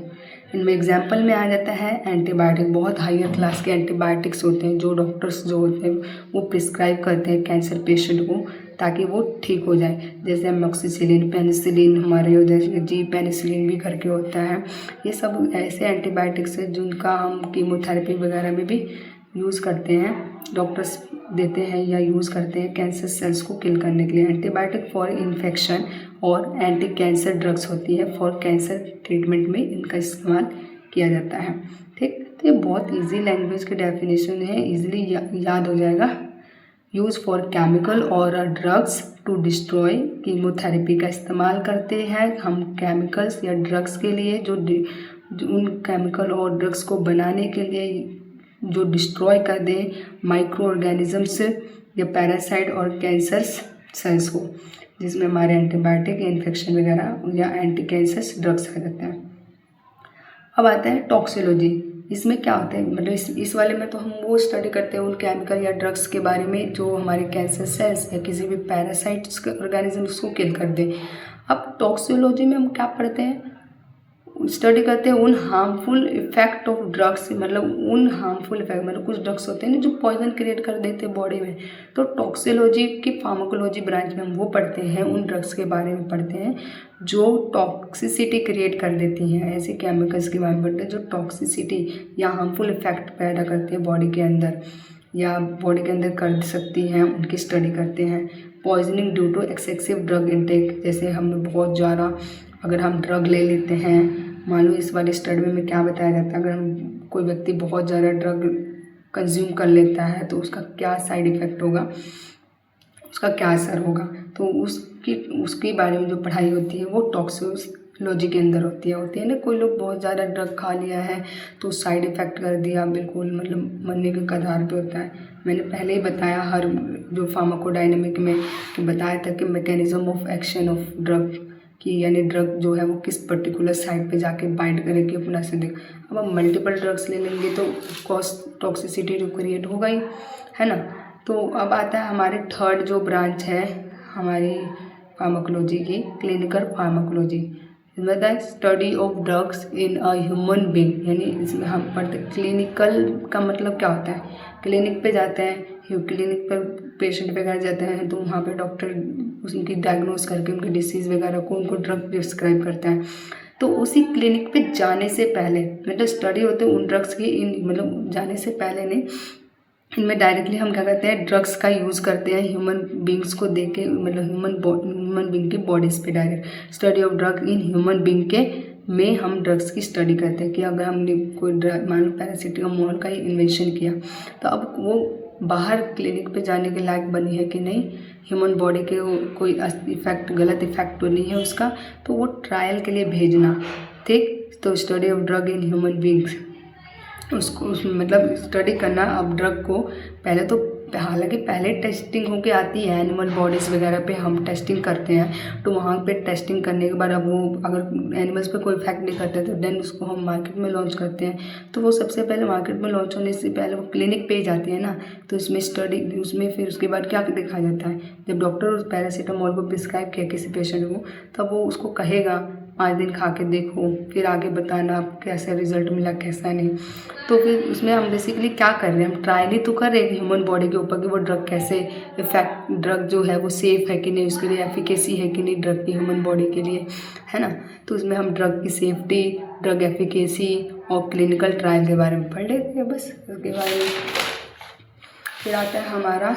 इनमें एग्जाम्पल में आ जाता है एंटीबायोटिक। बहुत हायर क्लास के एंटीबायोटिक्स होते हैं जो डॉक्टर्स जो होते हैं वो प्रिस्क्राइब करते हैं कैंसर पेशेंट को ताकि वो ठीक हो जाए। जैसे अमोक्सिसिलिन, पेनिसिलिन, हमारे जैसे जी पेनिसिलिन भी घर के होता है। ये सब ऐसे एंटीबायोटिक्स हैं जिनका हम कीमोथेरेपी वगैरह में भी यूज़ करते हैं, डॉक्टर्स देते हैं या यूज़ करते हैं कैंसर सेल्स को किल करने के लिए। एंटीबायोटिक फॉर इन्फेक्शन और एंटी कैंसर ड्रग्स होती है फॉर कैंसर ट्रीटमेंट में इनका इस्तेमाल किया जाता है। ठीक, तो ये बहुत इजी लैंग्वेज की डेफिनेशन है, इजीली याद हो जाएगा। यूज़ फॉर केमिकल और ड्रग्स टू डिस्ट्रॉय, कीमोथेरेपी का इस्तेमाल करते हैं हम केमिकल्स या ड्रग्स के लिए जो उन केमिकल और ड्रग्स को बनाने के लिए जो डिस्ट्रॉय कर दे माइक्रो ऑर्गेनिजम्स या पैरासाइट और कैंसर सेल्स को, जिसमें हमारे एंटीबायोटिक, इन्फेक्शन वगैरह या एंटी कैंसर ड्रग्स आ जाते हैं। अब आता है टॉक्सियोलॉजी। इसमें क्या होता है, मतलब इस वाले में तो हम वो स्टडी करते हैं उन केमिकल या ड्रग्स के बारे में जो हमारे कैंसर सेल्स या किसी भी पैरासाइट्स के ऑर्गेनिजम्स को किल कर दे। अब टॉक्सियोलॉजी में हम क्या पढ़ते हैं, स्टडी करते हैं उन हार्मफुल इफेक्ट ऑफ ड्रग्स, मतलब उन हार्मफुल इफेक्ट, मतलब कुछ ड्रग्स होते हैं ना जो पॉइजन क्रिएट कर देते हैं बॉडी में। तो टॉक्सियोलॉजी की फार्माकोलॉजी ब्रांच में हम वो पढ़ते हैं, उन ड्रग्स के बारे में पढ़ते हैं जो टॉक्सिसिटी क्रिएट कर देती हैं। ऐसे केमिकल्स के बारे में पढ़ते हैं जो टॉक्सिसिटी या हार्मफुल इफेक्ट पैदा करते हैं बॉडी के अंदर या बॉडी के अंदर कर सकती हैं, उनकी स्टडी करते हैं। Poisoning due to excessive drug intake, जैसे हम बहुत ज़्यादा अगर हम ड्रग ले लेते हैं, मान लो इस वाले स्टडी में क्या बताया जाता है, अगर हम कोई व्यक्ति बहुत ज़्यादा ड्रग कंज्यूम कर लेता है तो उसका क्या साइड इफ़ेक्ट होगा, उसका क्या असर होगा, तो उसके बारे में जो पढ़ाई होती है वो टॉक्सिकोलॉजी के अंदर होती है ना। कोई लोग बहुत ज़्यादा ड्रग खा लिया है तो साइड इफ़ेक्ट कर दिया, बिल्कुल मतलब मरने के कगार पे होता है। मैंने पहले ही बताया हर जो फार्माकोडायनेमिक में बताया था कि mechanism of action of drug कि यानी ड्रग जो है वो किस पर्टिकुलर साइड पे जाके बाइंड करेगी अपना से देख। अब हम मल्टीपल ड्रग्स ले लेंगे तो कॉस्ट टॉक्सिसिटी जो क्रिएट होगा ही, है ना। तो अब आता है हमारे थर्ड जो ब्रांच है हमारी फार्माकोलॉजी की, क्लिनिकल फार्माकोलॉजी। इसमें होता है study of drugs in a human being, यानी इसमें हम पढ़ते क्लिनिकल का मतलब क्या होता है, क्लिनिक पे जाते हैं, क्लिनिक पर पेशेंट वगैरह जाते हैं तो वहाँ पे डॉक्टर उनकी डायग्नोस करके उनकी डिसीज़ वगैरह को उनको ड्रग प्रिस्क्राइब करते हैं। तो उसी क्लिनिक पे जाने से पहले मतलब स्टडी होते हैं उन ड्रग्स की, इन मतलब जाने से पहले नहीं, इनमें डायरेक्टली हम क्या करते हैं ड्रग्स का यूज़ करते हैं ह्यूमन बींग्स को देख के, मतलब ह्यूमन बींग की बॉडीज़ पे direct study of drug in human being के में हम ड्रग्स की स्टडी करते हैं कि अगर हमने कोई ड्रग मान लो पैरासीटामोल का ही इन्वेंशन किया तो अब वो बाहर क्लिनिक पे जाने के लायक बनी है कि नहीं, ह्यूमन बॉडी के कोई इफेक्ट गलत इफेक्ट तो नहीं है उसका, तो वो ट्रायल के लिए भेजना। ठीक, तो study of drug in human beings उसको मतलब स्टडी करना। अब ड्रग को पहले तो हालांकि पहले टेस्टिंग होके आती है एनिमल बॉडीज़ वगैरह पे हम टेस्टिंग करते हैं, तो वहाँ पे टेस्टिंग करने के बाद अब वो अगर एनिमल्स पे कोई इफेक्ट नहीं करते तो देन उसको हम मार्केट में लॉन्च करते हैं। तो वो सबसे पहले मार्केट में लॉन्च होने से पहले वो क्लिनिक पे ही जाती है ना, तो इसमें स्टडी उसमें फिर उसके बाद क्या देखा जाता है, जब डॉक्टर उस पैरासीटामोल को प्रिस्क्राइब किया किसी पेशेंट को तब वो उसको कहेगा 5 दिन खा के देखो, फिर आगे बताना आप कैसा रिजल्ट मिला कैसा नहीं। तो फिर उसमें हम बेसिकली क्या कर रहे हैं, हम ट्रायल ही तो कर रहे हैं ह्यूमन बॉडी के ऊपर कि वो ड्रग कैसे इफेक्ट, ड्रग जो है वो सेफ़ है कि नहीं, उसके लिए एफिकेसी है कि नहीं ड्रग की ह्यूमन बॉडी के लिए, है ना। तो उसमें हम ड्रग की सेफ्टी, ड्रग एफिकेसी और क्लिनिकल ट्रायल के बारे में पढ़ लेते हैं बस, उसके बारे में। फिर आता है हमारा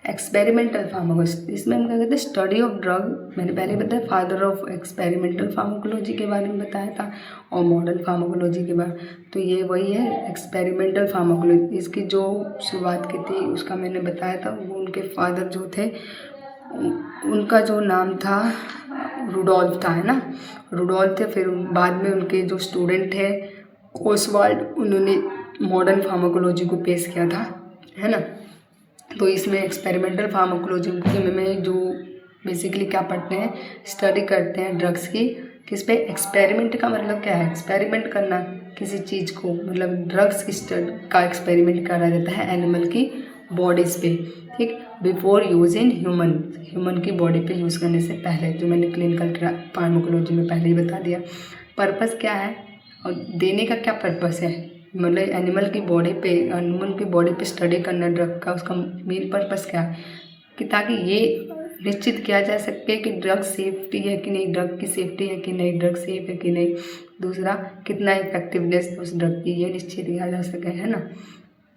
एक्सपेरिमेंटल फार्माकोलॉजी। इसमें हम क्या कहते हैं, स्टडी ऑफ ड्रग। मैंने पहले बताया फादर ऑफ एक्सपेरिमेंटल फार्माकोलॉजी के बारे में बताया था और मॉडर्न फार्माकोलॉजी के बारे। तो ये वही है एक्सपेरिमेंटल फार्माकोलॉजी। इसकी जो शुरुआत की थी उसका मैंने बताया था, वो उनके फादर जो थे उनका जो नाम था रुडोल्फ था, है ना, रुडोल्फ थे। फिर बाद में उनके जो स्टूडेंट थे ओसवाल्ड, उन्होंने मॉडर्न फार्माकोलॉजी को पेश किया था, है ना। तो इसमें एक्सपेरिमेंटल फार्माकोलॉजी में जो बेसिकली क्या पढ़ते हैं, स्टडी करते हैं ड्रग्स की, किस पे, एक्सपेरिमेंट का मतलब क्या है, एक्सपेरिमेंट करना किसी चीज़ को, मतलब ड्रग्स का एक्सपेरिमेंट करा जाता है एनिमल की बॉडीज़ पे, ठीक, बिफोर यूज इन ह्यूमन की बॉडी पे यूज़ करने से पहले, जो मैंने क्लिनिकल फार्माकोलॉजी में पहले ही बता दिया। पर्पस क्या है और देने का क्या पर्पस है, मतलब एनिमल की बॉडी पे स्टडी करना ड्रग का, उसका मेन पर्पस क्या है कि ताकि ये निश्चित किया जा सके कि ड्रग सेफ्टी है कि नहीं, ड्रग की सेफ्टी है कि नहीं, ड्रग सेफ है कि नहीं, दूसरा कितना इफेक्टिवनेस उस ड्रग की, ये निश्चित किया जा सके, है ना।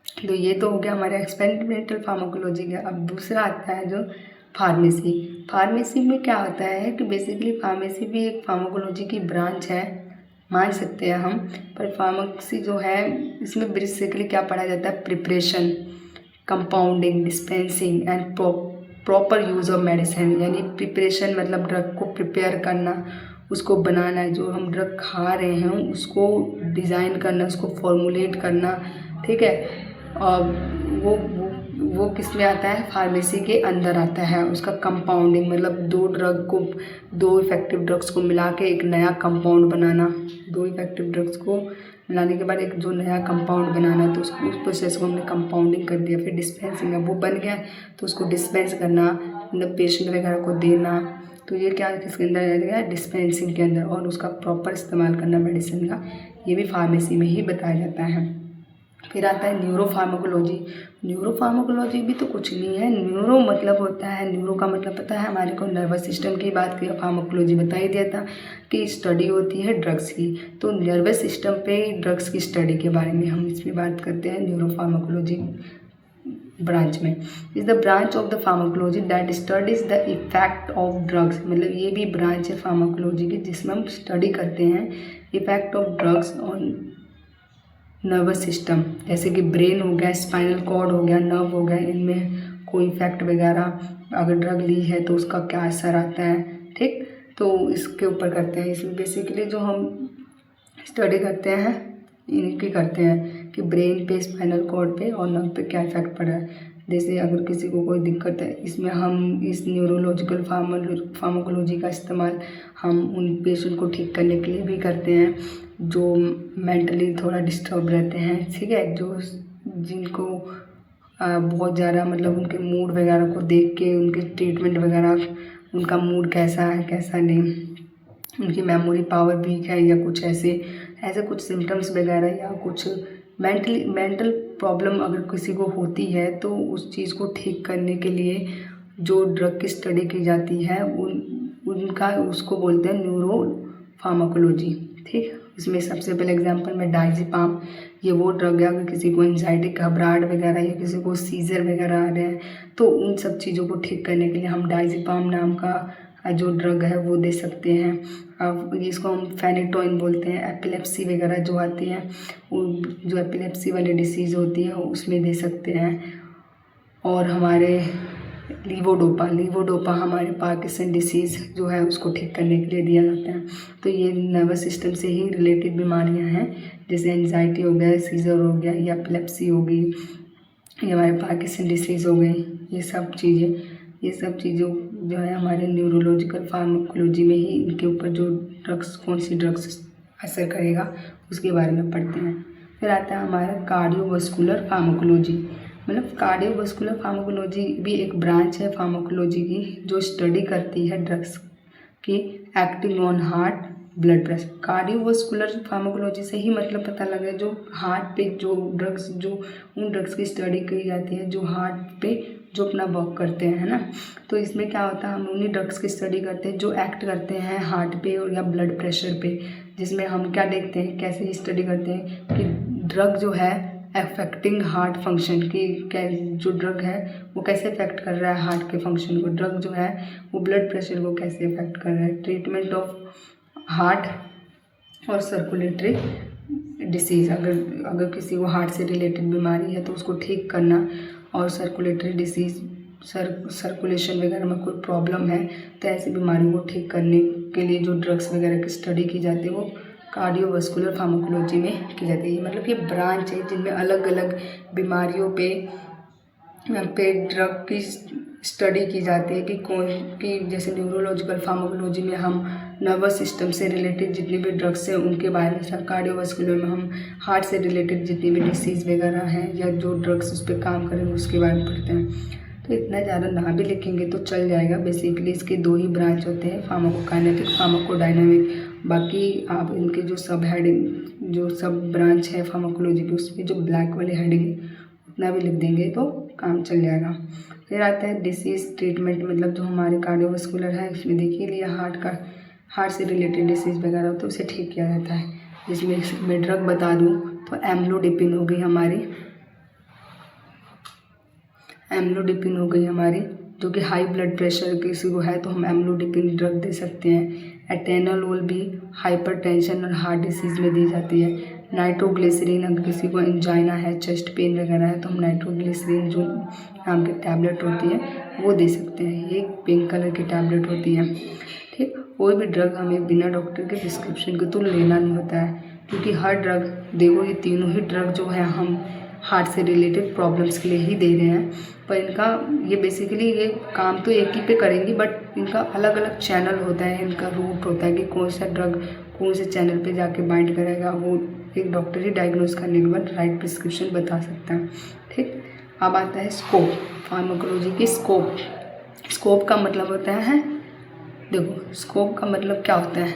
तो ये तो हो गया हमारे एक्सपेरिमेंटल फार्माकोलॉजी का। अब दूसरा आता है जो फार्मेसी। फार्मेसी में क्या होता है कि बेसिकली फार्मेसी भी एक फार्माकोलॉजी की ब्रांच है, मान सकते हैं हम। पर फार्मेसी जो है इसमें बेसिकली क्या पढ़ा जाता है, preparation, compounding, dispensing and proper use of medicine. यानी प्रिपरेशन मतलब ड्रग को प्रिपेयर करना, उसको बनाना है, जो हम ड्रग खा रहे हैं उसको डिज़ाइन करना, उसको फॉर्मुलेट करना, ठीक है। और वो किस में आता है, फार्मेसी के अंदर आता है। उसका कंपाउंडिंग मतलब दो इफेक्टिव ड्रग्स को मिला के एक नया कंपाउंड बनाना, दो इफेक्टिव ड्रग्स को मिलाने के बाद एक जो नया कंपाउंड बनाना, तो उसको उस प्रोसेस को हमने कंपाउंडिंग कर दिया। फिर डिस्पेंसिंग है, वो बन गया तो उसको डिस्पेंस करना, मतलब पेशेंट वगैरह को देना। तो ये क्या किसके अंदर आ गया, डिस्पेंसिंग के अंदर, और उसका प्रॉपर इस्तेमाल करना मेडिसिन का, ये भी फार्मेसी में ही बताया जाता है। फिर आता है न्यूरोफार्माकोलॉजी। न्यूरोफार्माकोलॉजी भी तो कुछ नहीं है, न्यूरो मतलब होता है, न्यूरो का मतलब पता है हमारे को, नर्वस सिस्टम की बात की, फार्माकोलॉजी बता ही दिया था कि स्टडी होती है ड्रग्स की। तो नर्वस सिस्टम पे ड्रग्स की स्टडी के बारे में हम इसमें बात करते हैं न्यूरोफार्माकोलॉजी ब्रांच में। Is the branch of the pharmacology that studies the effect of drugs. मतलब ये भी ब्रांच है फार्माकोलॉजी की जिसमें हम स्टडी करते हैं effect of drugs on nervous system, जैसे कि ब्रेन हो गया, स्पाइनल कॉर्ड हो गया, नर्व हो गया, इनमें कोई इफेक्ट वगैरह अगर ड्रग ली है तो उसका क्या असर आता है, ठीक। तो इसके ऊपर करते हैं। इसमें बेसिकली जो हम स्टडी करते हैं इनकी करते हैं कि ब्रेन पे, स्पाइनल कॉर्ड पे और नर्व पे क्या इफेक्ट पड़ा है। जैसे अगर किसी को कोई दिक्कत है, इसमें हम इस न्यूरोलॉजिकल फार्माकोलॉजी का इस्तेमाल हम उन पेशेंट को ठीक करने के लिए भी करते हैं जो मेंटली थोड़ा डिस्टर्ब रहते हैं, ठीक है, जो जिनको बहुत ज़्यादा मतलब उनके मूड वगैरह को देख के उनके ट्रीटमेंट वगैरह, उनका मूड कैसा है कैसा नहीं, उनकी मेमोरी पावर वीक है या कुछ ऐसे कुछ सिम्टम्स वगैरह या कुछ मेंटल प्रॉब्लम अगर किसी को होती है तो उस चीज़ को ठीक करने के लिए जो ड्रग की स्टडी की जाती है उनका उसको बोलते हैं न्यूरो फार्माकोलॉजी, ठीक। इसमें सबसे पहले एग्जांपल में डायज़ेपाम, ये वो ड्रग है अगर किसी को एंजाइटी, घबराहट वगैरह या किसी को सीजर वगैरह आ रहे हैं तो उन सब चीज़ों को ठीक करने के लिए हम डायज़ेपाम नाम का जो ड्रग है वो दे सकते हैं। अब इसको हम फेनेटोइन बोलते हैं। एपिलेप्सी वगैरह जो आती है, जो एपिलेप्सी वाली डिसीज़ होती है उसमें दे सकते हैं। और हमारे लीवोडोपा हमारे पार्किंसन डिसीज़ जो है उसको ठीक करने के लिए दिया जाता है। तो ये नर्वस सिस्टम से ही रिलेटेड बीमारियां हैं, जैसे एंजाइटी हो गया, सीजर हो गया या एपिलेप्सी हो गई, ये हमारे पार्किंसन डिसीज़ हो गई। ये सब चीज़ों जो है हमारे न्यूरोलॉजिकल फार्माकोलॉजी में ही इनके ऊपर जो कौन सी ड्रग्स असर करेगा उसके बारे में पढ़ते हैं। फिर आता है हमारा कार्डियोवास्कुलर फार्माकोलॉजी। मतलब कार्डियोवास्कुलर फार्माकोलॉजी भी एक ब्रांच है फार्माकोलॉजी की जो स्टडी करती है ड्रग्स कि acting on heart blood pressure. Cardiovascular pharmacology से ही मतलब पता लगा जो हार्ट पे जो ड्रग्स जो उन ड्रग्स की स्टडी की जाती है जो हार्ट पे जो अपना वर्क करते हैं, है ना। तो इसमें क्या होता है, हम उन्हीं ड्रग्स की स्टडी करते हैं जो एक्ट करते हैं हार्ट पे और या ब्लड प्रेशर पे, जिसमें हम क्या देखते हैं, कैसे स्टडी करते हैं कि ड्रग जो है अफेक्टिंग हार्ट फंक्शन की, जो ड्रग है वो कैसे अफेक्ट कर रहा है हार्ट के फंक्शन को, ड्रग जो है वो ब्लड प्रेशर को कैसे अफेक्ट कर रहा है। ट्रीटमेंट ऑफ हार्ट और सर्कुलेटरी डिसीज़, अगर किसी को हार्ट से रिलेटेड बीमारी है तो उसको ठीक करना, और सर्कुलेटरी डिसीज़ सर्कुलेशन वगैरह में कोई प्रॉब्लम है तो ऐसी बीमारियों को ठीक करने के लिए जो ड्रग्स वगैरह की स्टडी की जाती है वो कार्डियोवास्कुलर फार्माकोलॉजी में की जाती है। मतलब ये ब्रांच है जिनमें अलग अलग बीमारियों पे ड्रग की स्टडी की जाती है कि जैसे न्यूरोलॉजिकल फार्माकोलॉजी में हम नर्वस सिस्टम से रिलेटेड जितनी भी ड्रग्स हैं उनके बारे में, कार्डियोवास्कुलर में हम हार्ट से रिलेटेड जितनी भी डिसीज़ वगैरह हैं या जो ड्रग्स उस पर काम करेंगे उसके बारे में पढ़ते हैं। तो इतना ज़्यादा ना भी लिखेंगे तो चल जाएगा। बेसिकली इसके दो ही ब्रांच होते हैं, फार्माकोकाइनेटिक, फार्माकोडायनामिक। बाकी आप इनके जो सब ब्रांच है फार्माकोलॉजी की उसमें जो ब्लैक वाले हेडिंग उतना भी लिख देंगे तो काम चल जाएगा। फिर आता है डिसीज़ ट्रीटमेंट, मतलब जो हमारे कार्डियोवास्कुलर है उसमें देखिए लिया हार्ट से रिलेटेड डिसीज़ वगैरह तो उसे ठीक किया जाता है। जिसमें मैं ड्रग बता दूँ तो एम्लोडिपिन हो गई हमारी, जो कि हाई ब्लड प्रेशर किसी को है तो हम एम्लोडिपिन ड्रग दे सकते हैं। एटेनोलोल भी हाइपरटेंशन और हार्ट डिसीज़ में दी जाती है। नाइट्रोग्लिसरीन, अगर किसी को एंजाइना है, चेस्ट पेन वगैरह है तो हम नाइट्रोग्लिसरीन जो नाम की टैबलेट होती है वो दे सकते हैं। ये पिंक कलर की टैबलेट होती है, ठीक। कोई भी ड्रग हमें बिना डॉक्टर के प्रिस्क्रिप्शन के तो लेना नहीं होता है, क्योंकि हर ड्रग देखो ये तीनों ही ड्रग जो है हम हार्ट से रिलेटेड प्रॉब्लम्स के लिए ही दे रहे हैं, पर इनका ये बेसिकली ये काम तो एक ही पे करेंगी, बट इनका अलग अलग चैनल होता है, इनका रूट होता है कि कौन सा ड्रग कौन से चैनल पे जाके बाइंड करेगा, वो एक डॉक्टर ही डायग्नोज करने के बाद राइट प्रिस्क्रिप्शन बता सकता है, ठीक। अब आता है स्कोप, फार्माकोलॉजी की स्कोप का मतलब होता है, देखो स्कोप का मतलब क्या होता है,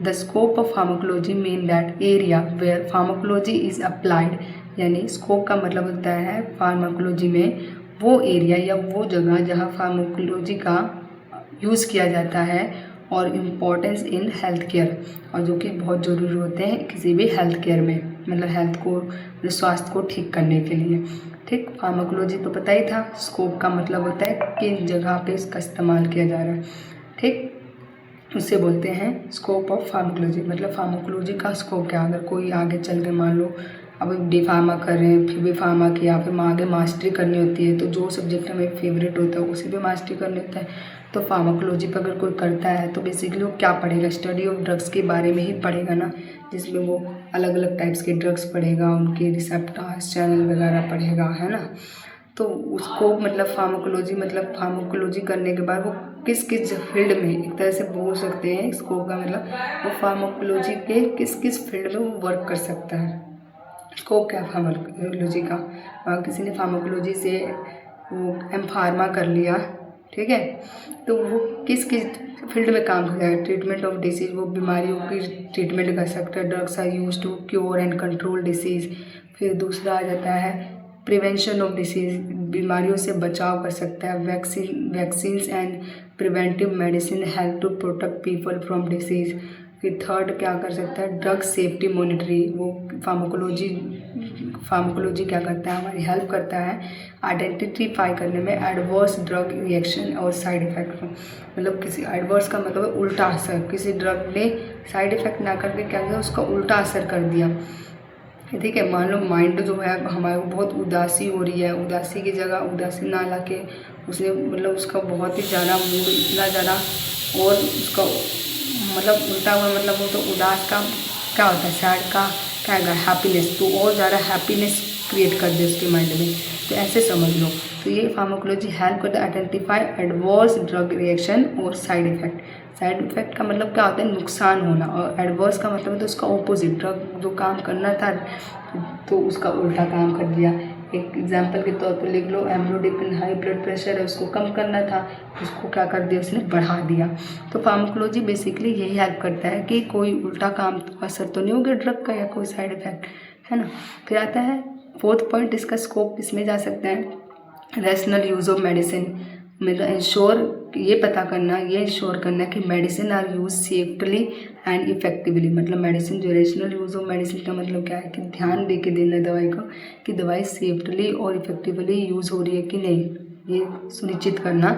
the scope of pharmacology mean that area where pharmacology is applied, यानी स्कोप का मतलब होता है फार्माकोलॉजी में वो एरिया या वो जगह जहाँ फार्माकोलॉजी का यूज़ किया जाता है, और इम्पोर्टेंस इन हेल्थ केयर, और जो कि बहुत ज़रूरी होते हैं किसी भी हेल्थ केयर में, मतलब हेल्थ को स्वास्थ्य को ठीक करने के लिए, ठीक। फार्माकोलॉजी तो पता ही था, स्कोप का मतलब होता है किस जगह पे इसका इस्तेमाल किया जा रहा है, ठीक। उसे बोलते हैं स्कोप ऑफ फार्माकोलॉजी। मतलब फार्माकोलॉजी का स्कोप क्या, अगर कोई आगे चल के मान लो अब डी फार्मा कर रहे हैं, फिर भी फार्मा किया, फिर आगे मास्टरी करनी होती है, तो जो सब्जेक्ट हमें फेवरेट होता है उसे भी मास्टरी करनी होता है, तो फार्माकोलॉजी पर अगर कोई करता है तो बेसिकली वो क्या पढ़ेगा, स्टडी ऑफ ड्रग्स के बारे में ही पढ़ेगा ना, जिसमें वो अलग अलग टाइप्स के ड्रग्स पढ़ेगा, उनके रिसेप्टर्स चैनल वगैरह पढ़ेगा, है ना। तो उसको मतलब फार्माकोलॉजी करने के बाद वो किस किस फील्ड में, एक तरह से बोल सकते हैं स्कोप का मतलब वो फार्माकोलॉजी के किस किस फील्ड में वो वर्क कर सकता है। स्कोप क्या फार्माकोलॉजी का, किसी ने फार्माकोलॉजी से वो फार्मा कर लिया, ठीक है, तो वो किस किस फील्ड में काम कर जाएगा। ट्रीटमेंट ऑफ डिसीज़, वो बीमारियों की ट्रीटमेंट कर सकता है, drugs are use to cure and control disease. फिर दूसरा आ जाता है प्रिवेंशन ऑफ डिसीज़, बीमारियों से बचाव कर सकता है। Vaccines and preventive medicine help to protect people from disease. फिर थर्ड क्या कर सकता है, ड्रग सेफ्टी मॉनिटरिंग, वो फार्माकोलॉजी क्या करता है, हमारी हेल्प करता है आइडेंटिफाई करने में एडवर्स ड्रग रिएक्शन और साइड इफ़ेक्ट। मतलब किसी एडवर्स का मतलब उल्टा असर, किसी ड्रग ने साइड इफ़ेक्ट ना करके क्या किया, उसका उल्टा असर कर दिया, ठीक है। मान लो माइंड जो है हमारे बहुत उदासी हो रही है, उदासी की जगह उदासी ना ला के उसने मतलब उसका बहुत ही ज़्यादा मूड इतना ज़्यादा और उसका मतलब उल्टा हुआ, मतलब वो तो उदास का क्या होता है, सैड का क्या है हैप्पीनेस, तो और ज़्यादा हैप्पीनेस क्रिएट कर दे उसके माइंड में, तो ऐसे समझ लो। तो ये फार्माकोलॉजी हेल्प करता है आइडेंटिफाई एडवर्स ड्रग रिएक्शन और साइड इफ़ेक्ट। साइड इफ़ेक्ट का मतलब क्या होता है, नुकसान होना, और एडवर्स का मतलब है तो उसका ऑपोजिट, ड्रग जो काम करना था तो उसका उल्टा काम कर दिया। एक एग्जाम्पल के तौर पर लिख लो, एम्लोडिपिन हाई ब्लड प्रेशर है उसको कम करना था, उसको क्या कर दिया उसने बढ़ा दिया। तो फार्माकोलॉजी बेसिकली यही हेल्प करता है कि कोई उल्टा काम असर तो नहीं हो गया ड्रग का या कोई साइड इफेक्ट, है ना। फिर आता है 4th पॉइंट, इसका स्कोप इसमें जा सकता है रैशनल यूज़ ऑफ मेडिसिन, मतलब ये इंश्योर करना कि medicine are use safely and effectively. मतलब मेडिसिन जो रैशनल यूज़ ऑफ मेडिसिन का मतलब क्या है कि ध्यान दे के देना दवाई को कि दवाई सेफ्टली और इफेक्टिवली यूज़ हो रही है कि नहीं, ये सुनिश्चित करना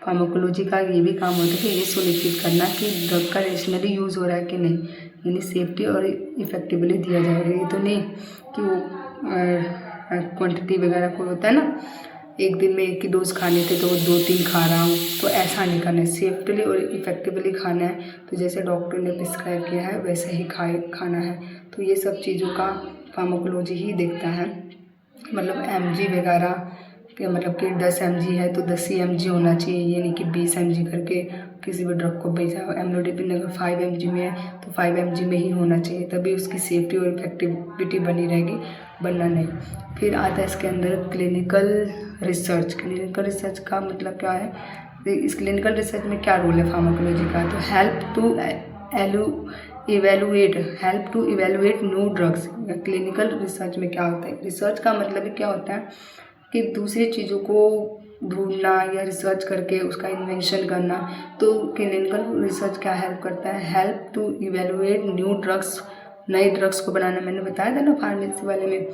फार्माकोलॉजी का ये भी काम होता है कि ये सुनिश्चित करना कि ड्रग का रैशनली यूज़ हो रहा है कि नहीं, यानी सेफ्टी और इफेक्टिवली दिया जाएगा। ये तो नहीं कि वो क्वांटिटी वगैरह कोई होता है ना, एक दिन में 1 की डोज खाने थे तो वो 2-3 खा रहा हूँ, तो ऐसा नहीं करना है, सेफ्टली और इफेक्टिवली खाना है। तो जैसे डॉक्टर ने प्रिस्क्राइब किया है वैसे ही खाना है। तो ये सब चीज़ों का फार्माकोलॉजी ही देखता है। मतलब mg वगैरह के मतलब कि 10 mg है तो 10 ही mg होना चाहिए, ये नहीं कि 20 mg करके किसी भी ड्रग को भेजा। एम्लोडिपिन अगर 5 mg में है तो 5 mg में ही होना चाहिए, तभी उसकी सेफ्टी और इफेक्टिविटी बनी रहेगी, वरना नहीं। फिर आता है इसके अंदर क्लिनिकल रिसर्च। क्लिनिकल रिसर्च का मतलब क्या है, इस क्लिनिकल रिसर्च में क्या रोल है फार्माकोलॉजी का, तो help to evaluate new drugs. Clinical research में क्या होता है, रिसर्च का मतलब क्या होता है कि दूसरी चीज़ों को ढूंढना या रिसर्च करके उसका इन्वेंशन करना। तो क्लिनिकल रिसर्च क्या हेल्प करता है, help to evaluate new drugs, नए ड्रग्स को बनाना। मैंने बताया था ना फार्मेसी वाले में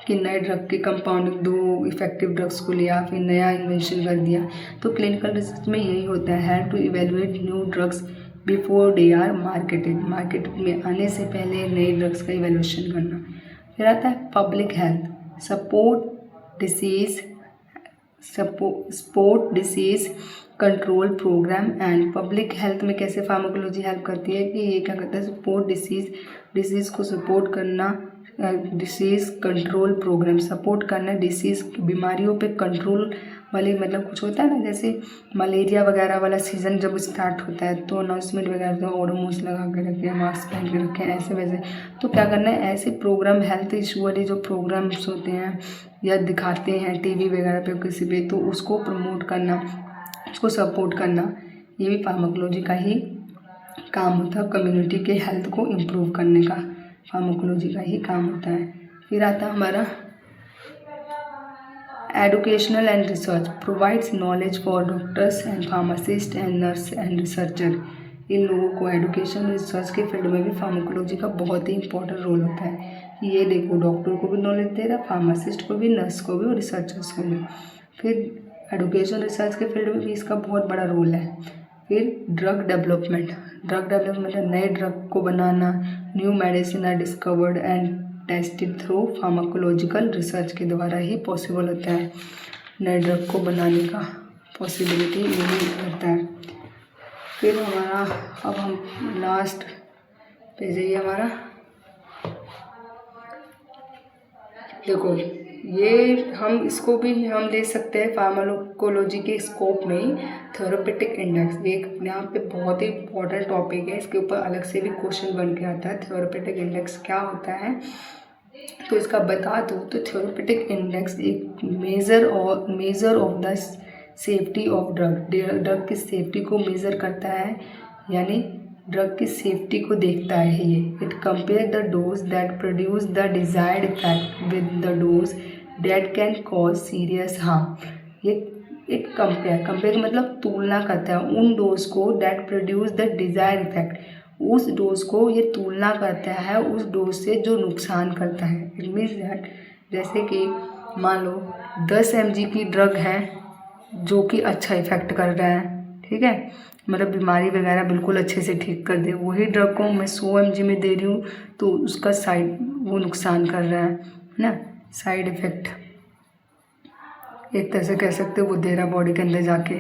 कि नए ड्रग की कंपाउंडिंग 2 इफेक्टिव ड्रग्स को लिया फिर नया इन्वेंशन कर दिया। तो क्लिनिकल रिसर्च में यही होता है, help to evaluate new drugs before they are marketed. Market में आने से पहले नए ड्रग्स का इवेल्यूशन करना। फिर आता है public health, sport disease control programme and. Public health में कैसे फार्माकोलॉजी हेल्प करती है कि ये क्या करता है, स्पोर्ट डिसीज़ को सपोर्ट करना, डिसीज़ कंट्रोल प्रोग्राम सपोर्ट करना, डिसीज़ बीमारियों पे कंट्रोल वाली, मतलब कुछ होता है ना जैसे मलेरिया वगैरह वाला सीज़न जब स्टार्ट होता है तो अनाउंसमेंट वगैरह तो ओडोमोस लगा के रखें, मास्क पहन के रखें, ऐसे वैसे। तो क्या करना है, ऐसे प्रोग्राम हेल्थ इशू वाले जो प्रोग्राम्स होते हैं या दिखाते हैं टीवी वगैरह पे किसी पे, तो उसको प्रमोट करना, उसको सपोर्ट करना, ये भी फार्माकोलॉजी का ही काम होता है। कम्युनिटी के हेल्थ को इम्प्रूव करने का फार्माकोलॉजी का ही काम होता है। फिर आता है हमारा educational and research, provides knowledge for doctors and pharmacist and nurse and researcher. इन लोगों को एजुकेशन रिसर्च के फील्ड में भी फार्माकोलॉजी का बहुत ही इंपॉर्टेंट रोल होता है। ये देखो डॉक्टर को भी नॉलेज दे रहा है, फार्मासिस्ट को भी, नर्स को भी और रिसर्चर्स को भी। फिर एजुकेशन रिसर्च के फील्ड में भी इसका बहुत बड़ा रोल है। फिर ड्रग डेवलपमेंट नए ड्रग को बनाना, new medicine are discovered and tested through pharmacological research के द्वारा ही पॉसिबल होता है। नए ड्रग को बनाने का पॉसिबिलिटी यही करता है। फिर हमारा अब हम लास्ट पेज है हमारा, देखो ये हम इसको भी हम ले सकते हैं फार्माकोलॉजी के स्कोप में ही, थेरेप्यूटिक इंडेक्स। ये एक अपने आप पे बहुत ही इंपॉर्टेंट टॉपिक है, इसके ऊपर अलग से भी क्वेश्चन बन के आता है। थेरेप्यूटिक इंडेक्स क्या होता है तो इसका बता दूँ तो थेरेप्यूटिक इंडेक्स एक measure of the safety of drug की सेफ्टी को मेज़र करता है, यानी ड्रग की सेफ्टी को देखता है ये। It compare the dose that produce the desired effect with the dose that can cause serious harm. ये इट कंपेयर मतलब तुलना करता है उन डोज को that produce the desired effect, उस डोज को ये तुलना करता है उस डोज से जो नुकसान करता है। इट मीन्स दैट जैसे कि मान लो 10 mg की ड्रग है जो कि अच्छा इफेक्ट कर रहा है, ठीक है, मतलब बीमारी वगैरह बिल्कुल अच्छे से ठीक कर दे, वही ड्रग को मैं 100 mg में दे रही हूँ तो उसका वो नुकसान कर रहा है ना, साइड इफ़ेक्ट एक तरह से कह सकते हो वो दे रहा बॉडी के अंदर जाके।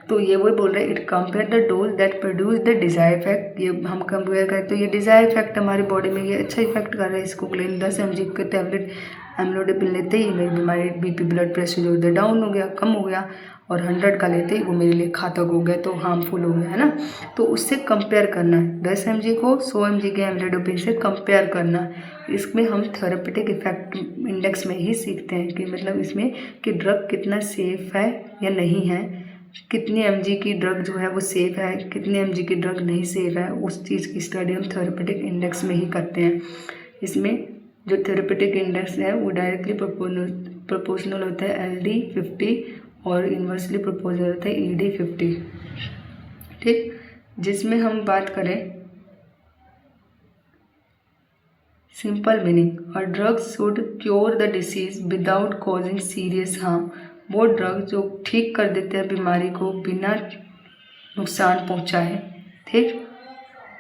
तो ये वही बोल रहे हैं, it compare the dose that produce the desire effect. ये हम कंपेयर करें तो ये डिजायर इफेक्ट हमारी बॉडी में ये अच्छा इफेक्ट कर रहा है, इसको ले 10 mg के टैबलेट एम्लोडिपिन लेते ही मेरी बीमारी बीपी ब्लड प्रेशर जो डाउन हो गया, कम हो गया, और 100 का लेते ही वो मेरे लिए घातक हो गया, तो हार्मफुल हो गया, है ना। तो उससे कंपेयर करना है 10 mg को 100 mg के एमलोडोपिन से कंपेयर करना है। इसमें हम थेरेपेटिक इफेक्ट इंडेक्स में ही सीखते हैं कि मतलब इसमें कि ड्रग कितना सेफ़ है या नहीं है, कितनी mg की ड्रग जो है वो सेफ़ है, कितनी mg की ड्रग नहीं सेफ़ है, उस चीज़ की स्टडी हम थेरेपेटिक इंडेक्स में ही करते हैं। इसमें जो थेरेपेटिक इंडेक्स है वो डायरेक्टली प्रोपोर्शनल होता है LD50 और इन्वर्सली प्रोपोर्शनल होता है ED50, ठीक। जिसमें हम बात करें सिंपल मीनिंग, और drugs should cure the disease without causing serious harm. वो ड्रग जो ठीक कर देते हैं बीमारी को बिना नुकसान पहुंचाए, ठीक।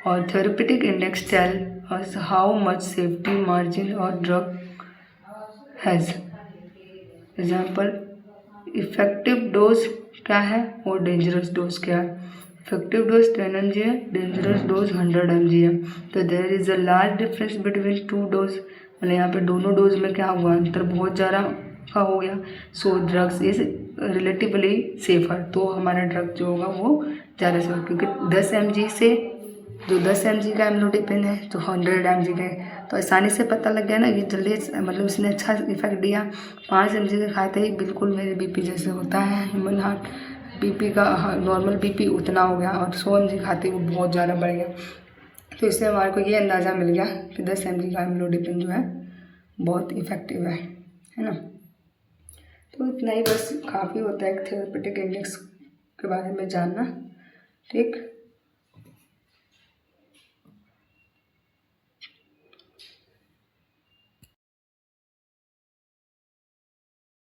और therapeutic index tell us how much safety margin और drug has. Example, effective dose क्या है और डेंजरस डोज क्या है। इफेक्टिव डोज 10 mg है, डेंजरस डोज 100 mg है। तो there is a large difference between two dose, मतलब यहाँ पे दोनों डोज में क्या हुआ, अंतर बहुत ज़्यादा का हो गया। सो ड्रग्स इज रिलेटिवली सेफर, तो हमारा ड्रग जो होगा वो ज़्यादा सेफ, क्योंकि 10 mg से जो 10 mg का एमलोडिपिन है जो 100 mg का है, तो आसानी से पता लग गया ना, ये जल्दी मतलब इसने अच्छा इफेक्ट दिया। 5 mg के खाते ही बिल्कुल मेरे बीपी जैसे होता है ह्यूमन हार्ट बीपी का, नॉर्मल बीपी उतना हो गया, और 100 mg खाते ही वो बहुत ज़्यादा बढ़ गया। तो इससे हमारे को ये अंदाज़ा मिल गया कि 10 mg का एमलोडिपिन जो है बहुत इफ़ेक्टिव है ना। तो इतना ही बस काफ़ी होता है थेरेपेटिक इंडेक्स के बारे में जानना, ठीक।